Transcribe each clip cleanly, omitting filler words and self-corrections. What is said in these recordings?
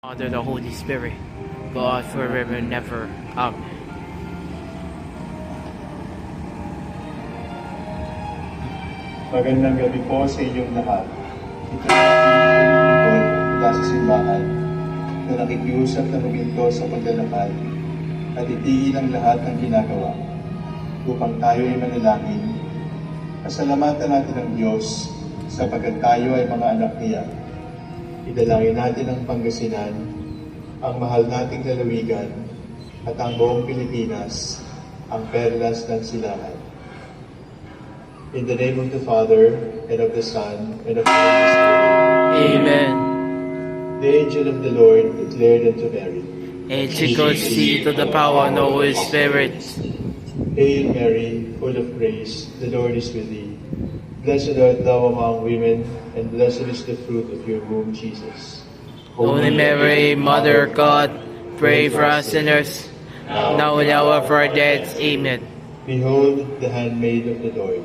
Father, the Holy Spirit, God forever and ever. Amen. Magandang gabi po sa inyong lahat. Ito ang mula sa simbahan na nakikiusap na huminto sa paglalakad at itigil ang lahat ng ginagawa upang tayo ay manalangin. Pasalamatan natin ang Diyos sapagkat tayo ay mga anak niya. Idalangin natin ang Pangasinan, ang mahal nating lalawigan, at ang buong Pilipinas, ang perlas ng silangan. In the name of the Father, and of the Son, and of the Holy Spirit. Amen. The angel of the Lord declared unto Mary, And she conceived of the power of the Holy Spirit. Hail Mary, full of grace, the Lord is with thee. Blessed art thou among women, and blessed is the fruit of your womb, Jesus. Holy Mary, Mother of God, pray for us sinners, now and the hour of our death. Amen. Behold the handmaid of the Lord.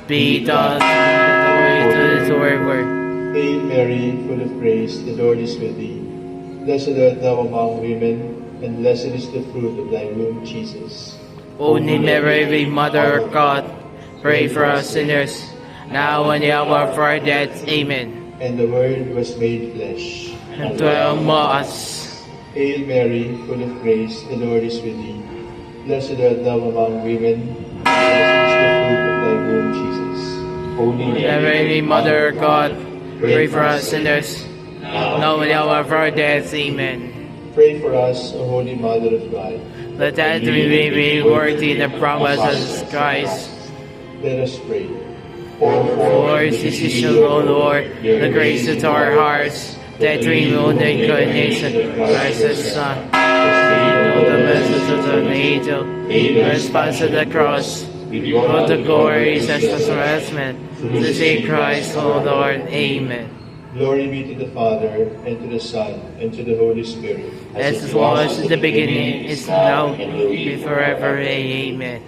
Be done glory to the Lord. Hail Mary, full of grace, the Lord is with thee. Blessed art thou among women, and blessed is the fruit of thy womb, Jesus. Holy Mary, Mother of God, pray for us sinners, now and the hour of our death. Amen. And the Word was made flesh. And dwell among us. Hail Mary, full of grace, the Lord is with thee. Blessed art thou among women, and blessed is the fruit of thy womb, Jesus. Holy Mary, Mother of God, pray for us sinners, now and the hour of our death. Amen. pray for us, O Holy Mother of God. Let that we may be worthy the promises of Christ. Let us pray. For this is, O Lord, the grace of our hearts, that we know the incarnation of Christ's Son. We know the message of the angel, the response of the cross, all the glories and harassment, to say Christ, O Lord. Amen. Glory be to the Father, and to the Son, and to the Holy Spirit. As it was in the beginning, is now, and will be forever. Amen.